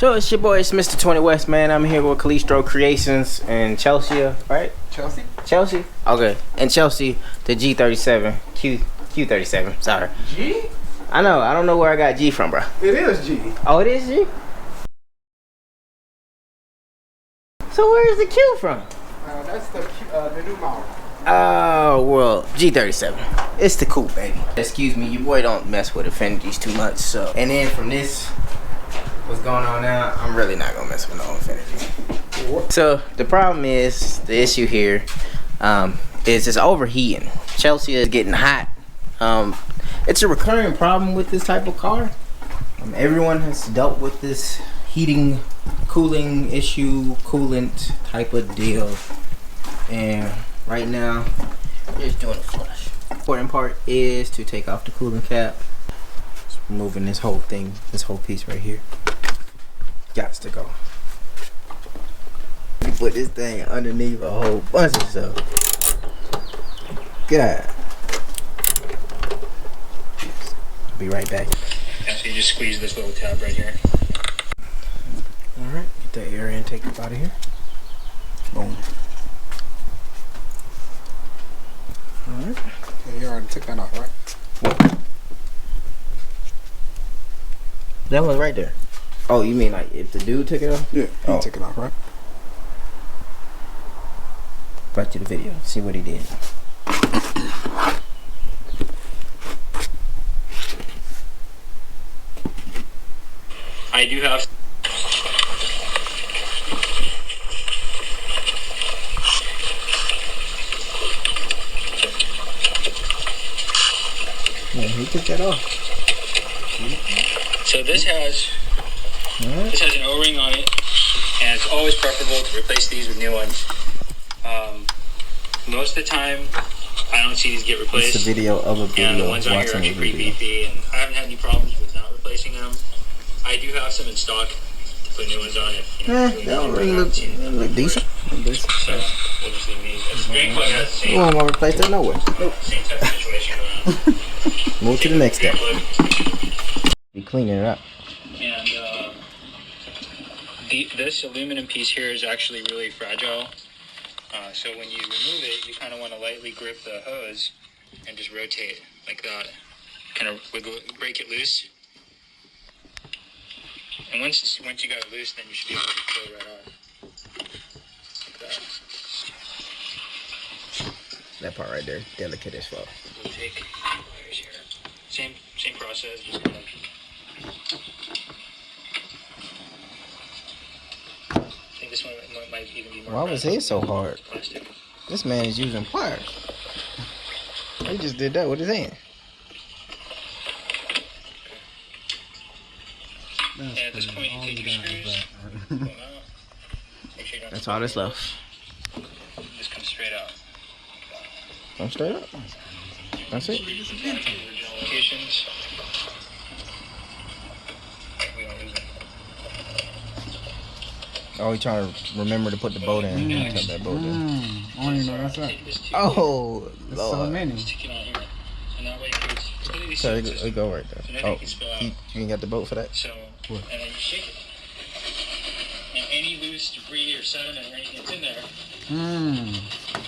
So it's your boy, it's Mr. 20 West, man. I'm here with Calistro Creations and Chelsea, right? Chelsea? Okay. And Chelsea, the G37. Q37, sorry. G? I know, I don't know where I got G from, bro. It is G. Oh, it is G? So where's the Q from? That's the new model. Oh, well, G37. It's the cool, baby. Excuse me, your boy don't mess with Affinities too much, so. And then from this, what's going on now, I'm really not gonna mess with no Affinity. So the problem is, the issue here is it's overheating. Chelsea is getting hot. It's a recurring problem with this type of car. Everyone has dealt with this heating, cooling issue, coolant type of deal. And right now, we're just doing a flush. Important part is to take off the coolant cap. Just removing this whole thing, this whole piece right here. Gots to go. You put this thing underneath a whole bunch of stuff. God. Be right back. Yeah, so you just squeeze this little tab right here. Alright, get that air intake up out of here. Boom. Alright. Yeah, you already took that off, right? What? That one's right there. Oh, you mean like if the dude took it off? Yeah, he took it off, right? Back to the video, see what he did. I do have. Yeah, he took that off. So this has an O-ring on it, and it's always preferable to replace these with new ones. Most of the time, I don't see these get replaced. It's a video of a video. And the ones on here are actually pretty beefy, and I haven't had any problems with not replacing them. I do have some in stock to put new ones on if you know. They don't really look decent. So we'll just leave these. It's very close. Has the same. You won't replace that nowhere. Same type of situation going on. Move to the next step. Be cleaning it up. And this aluminum piece here is actually really fragile. So when you remove it, you kind of want to lightly grip the hose and just rotate like that. Kind of wiggle, break it loose. And once you got it loose, then you should be able to pull it right off. Like that. That part right there, delicate as fuck. We'll take wires here. Same process, just kind of. I think this one might even be more. Why was his so hard? Plastic. This man is using pliers. He just did that with his hand. And at this point, you take your screws, pull them out. Make sure you don't. That's all that's left. Just come straight out. Come straight up. That's it. Original locations. We don't lose it. Oh, he trying to remember to put the bolt in. Tap that bolt in. I don't even know that's that. Oh, There's so Lord. many. Stick it on here. And that way it's completely So sealed. it go right there. So nothing Oh, can spill out. you ain't got the bolt for that? So, and then you shake it. And any loose debris or sediment or anything that's in there.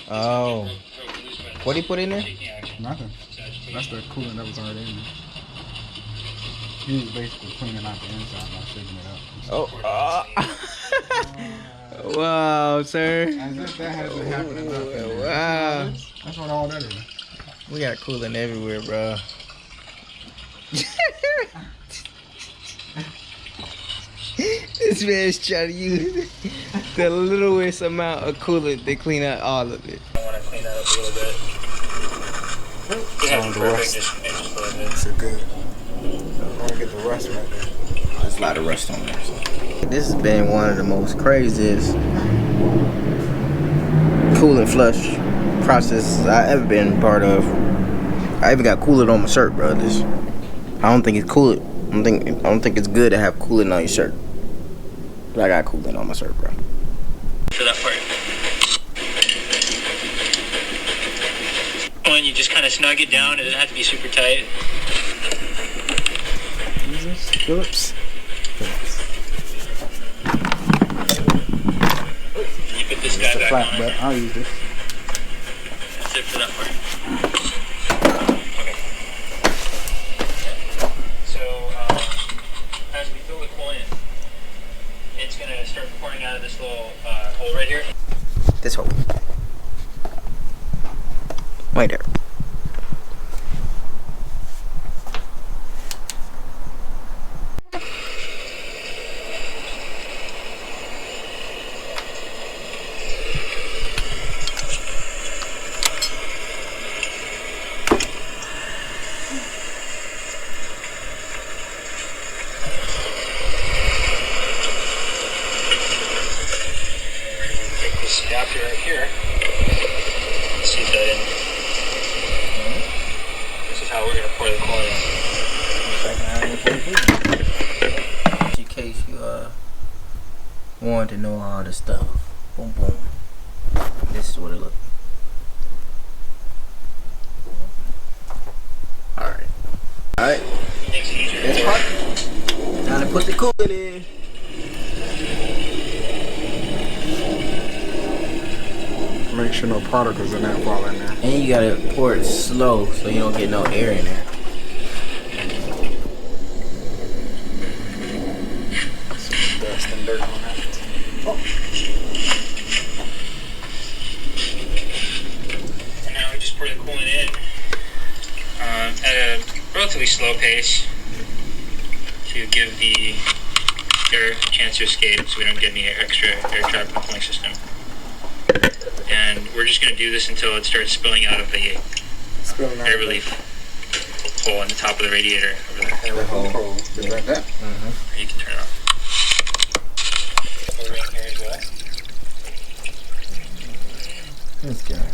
Oh. What he put in there? Nothing. That's the coolant that was already in there. He was basically cleaning out the inside by shaking it up. Oh. Wow, sir. As if that hasn't happened enough. Wow. That's what all that is. We got coolant everywhere, bro. This man's trying to use the littlest amount of coolant to clean out all of it. I want to clean that up a little bit. On the rust. It's a good. I want to get the rust right there. There's a lot of rust on there. So. This has been one of the most craziest coolant flush processes I ever been part of. I even got coolant on my shirt, bro. I don't think it's coolant. I don't think it's good to have coolant on your shirt. But I got coolant on my shirt, bro. For that part. When you just kind of snug it down, it doesn't have to be super tight. Phillips. guy It's a back flat, on but it. I'll use this. That's it for that part. Okay. So, as we fill the coolant, it's going to start pouring out of this little hole right here. This hole. Right there. Take this adapter right here. Seat that in. This is how we're going to pour the coolant in. In case you wanted to know all this stuff. Boom boom. This is what it looks like. Alright. Alright. That's part. Time to put the coolant in. Make sure no particles in that fall in there. And you gotta pour it slow so you don't get no air in there. Some dust and dirt on that. Oh. And now we just pour the coolant in at a relatively slow pace to give the air a chance to escape so we don't get any extra air trap in the cooling system. And we're just going to do this until it starts spilling out of the air relief hole on the top of the radiator over there. Air hole. Just like that. Or you can turn it off. Pour it in here as well. This guy.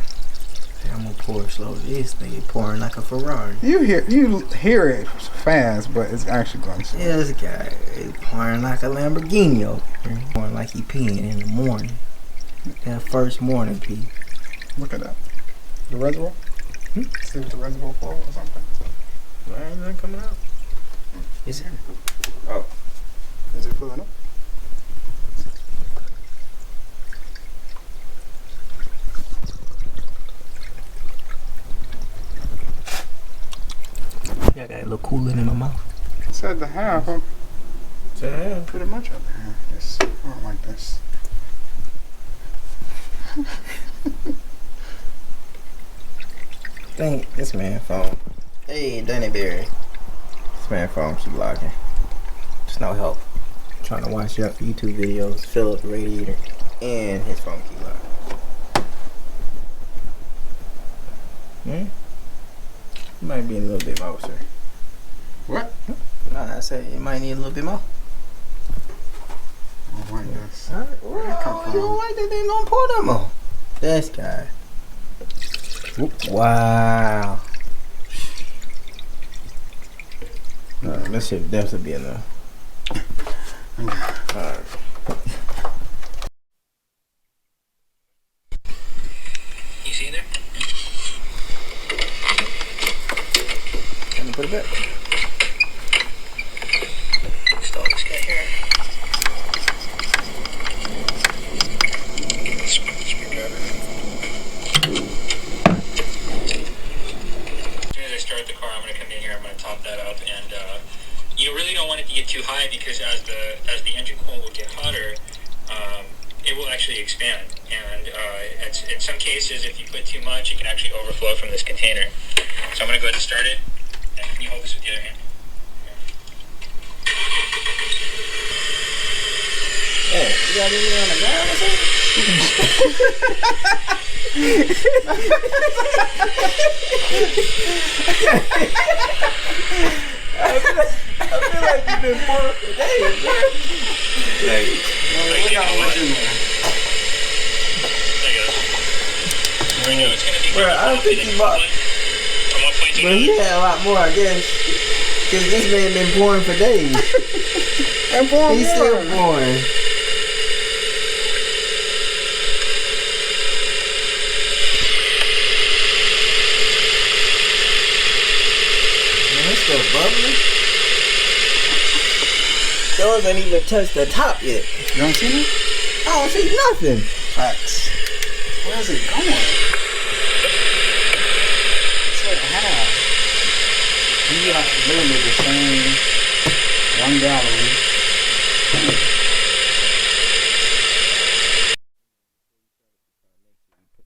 I'm gonna pour it slow. This thing pouring like a Ferrari. You hear it fast, but it's actually going slow. Yeah, this guy is pouring like a Lamborghini over here. Pouring like he peeing in the morning. That first morning pee. Look at that. The reservoir? See if the reservoir full or something. Why ain't that coming out? Is it? Oh. Is it filling up? Yeah, I got a little coolant in my mouth. It said the half. I'm Damn. pretty much up here. This, I don't like this. Dang, this man phone. Hey, Danny Berry. This man phone keep locking. Just no help. Trying to watch your YouTube videos, fill up the radiator, and his phone keep locking. Might be a little bit more, sir. What? Nah, I said it might need a little bit more. I don't like this. Alright, Where'd it come you don't from? like that? They don't pour that more. This guy. Wow. This should definitely be enough. Alright. You see in there? Let me put it back. Install this guy here. Screwdriver. As soon as I start the car, I'm going to come in here. I'm going to top that up, and you really don't want it to get too high because as the engine coil will get hotter, it will actually expand. And in some cases, if you put too much, it can actually overflow from this container. So I'm going to go ahead and start it. And can you hold this with the other hand? Hey, you got anything on the ground or something? I feel like you've been pouring for days, man. There you go. It's going to be Bro, I don't think he bought. from one point to But he had a lot more, I guess. Because this man been pouring for days. And pour He's still pouring. Man, it's still bubbling. Those ain't even touched the top yet. You don't see me? I don't see nothing. Facts. Where's it going? It's like how? You got literally the same 1 gallery.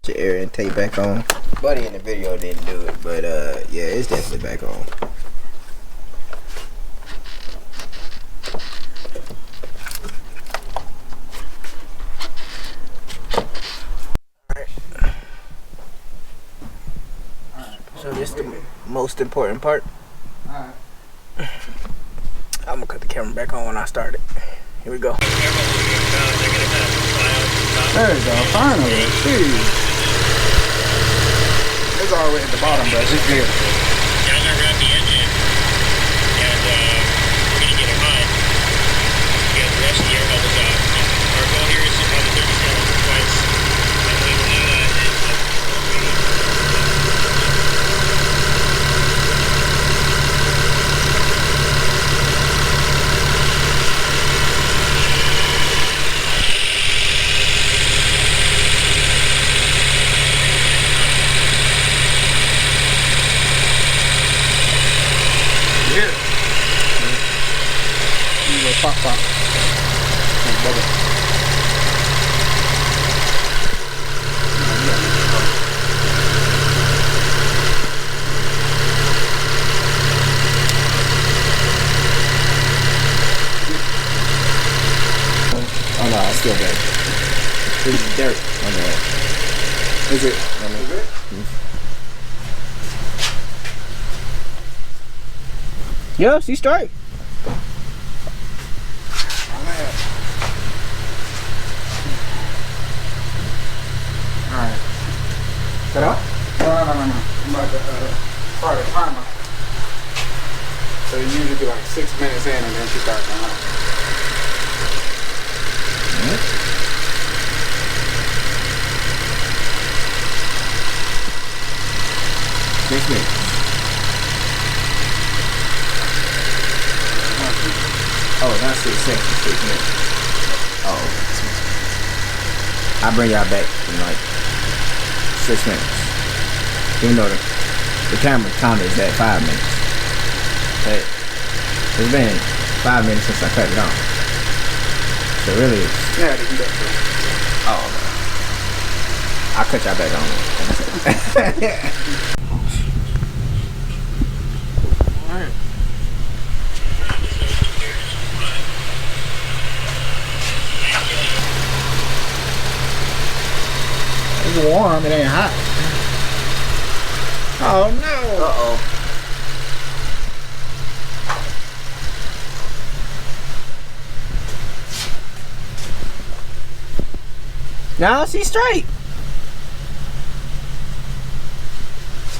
Put your air intake back on. Buddy in the video didn't do it, but yeah, it's definitely back on. So this is the most important part. Alright. I'm gonna cut the camera back on when I start it. Here we go. There you go, finally. See. It's already at the bottom, but it's good. Now I'm gonna wrap the engine, and we're gonna get it hot. Get the rest of the air bubbles out. Our goal here is to have the thermostat twice, and we will do that. Pop, pop. And bubble. Oh no, it's still there. There's dirt on there. Is it? Yeah, she's straight. Alright. Set up? No. I'm about to start a timer. So you usually do like 6 minutes in and then she starts going out. 6 minutes. Oh, not 6 seconds, 6 minutes. Oh, I'll bring y'all back in like 6 minutes. Even though the camera counter is at 5 minutes. But it's been 5 minutes since I cut it on. So really it's... Yeah, you can do it. Oh, I'll cut y'all back on. Alright. It's warm, it ain't hot. Oh no! Uh-oh. Now she's straight.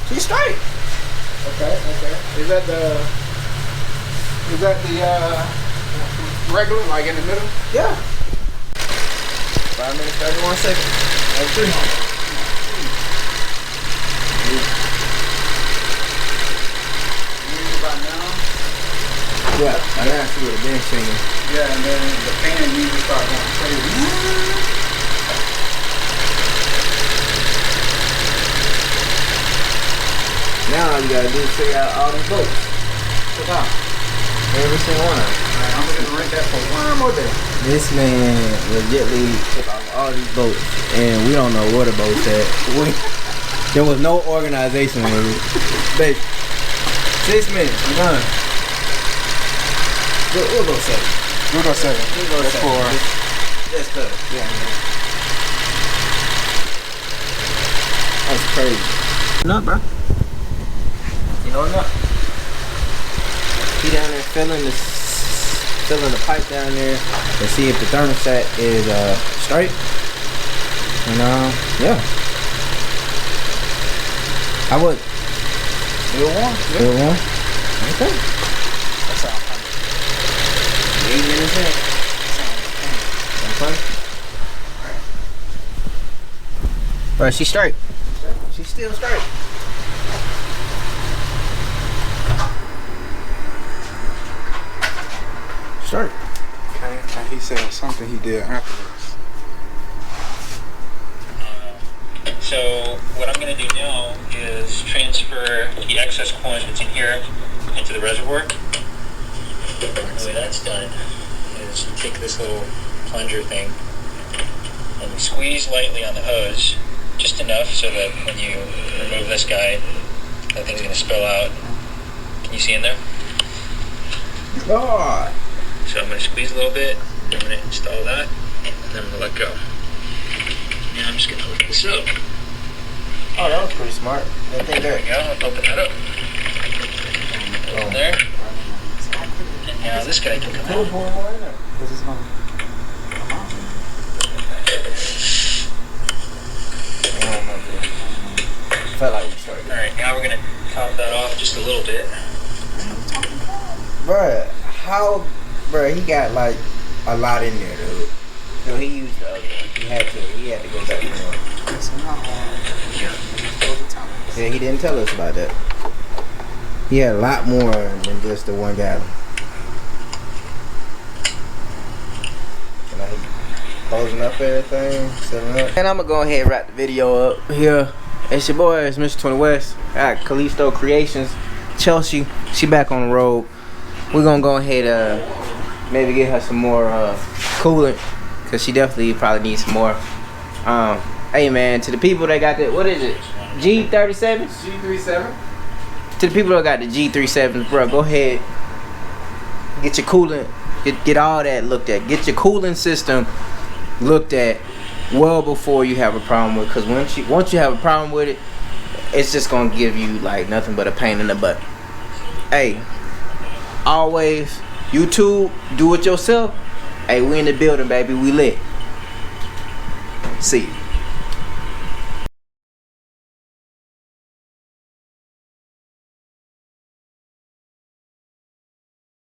She's straight. Okay. Is that the regular, like in the middle? Yeah. 5 minutes, 31 seconds. That's 3. About now? Yeah, I gotta see what the bench singing. Yeah, and then the fan usually start going crazy. Now all you gotta do is figure out all these bolts. What's up? Every single one of them. Alright, I'm gonna rent that for one more day. This man legitly took off all these bolts, and we don't know where the bolts at. There was no organization with it. But 6 minutes, we're done. We'll go 7. We'll go 7. We'll go 7. 4. Just cut it. Yeah. That's crazy. No, bro. You know enough. He down there filling the pipe down there to see if the thermostat is straight. And yeah. I would. Still warm? Still warm. Okay. That sounds funny. 8 minutes in. Okay. Bro, she's straight. She's still straight. Straight. Okay, and he said something he did afterwards. So what I'm going to do now is transfer the excess coolant that's in here into the reservoir. The way that's done is you take this little plunger thing and you squeeze lightly on the hose, just enough so that when you remove this guy, that thing's going to spill out. Can you see in there? God. So I'm going to squeeze a little bit, I'm going to install that, and then I'm going to let go. Now I'm just going to open this up. Oh, that was pretty smart. That thing There there. we go, I'll open that up. Open there. And now this guy can come out. This is gonna come out. Felt like we started. Alright, now we're going to top that off just a little bit. Bruh, how, bruh, he got like a lot in there, dude. So he used the other one. He had to go back to one. It's not Yeah, he didn't tell us about that. He had a lot more than just the 1 gallon. And I closing up everything, setting up. And I'm gonna go ahead and wrap the video up here. It's your boy, it's Mr. 20 West. I got Callisto Creations, Chelsea. She back on the road. We're gonna go ahead maybe get her some more coolant, cause she definitely probably needs some more. Hey man, to the people that got that, what is it? G37? G37. To the people that got the G37s, bro, go ahead, get your coolant, get all that looked at. Get your cooling system looked at well before you have a problem with it, because once you have a problem with it, it's just gonna give you like nothing but a pain in the butt. Hey, always YouTube, do it yourself. Hey, we in the building, baby, we lit. See you.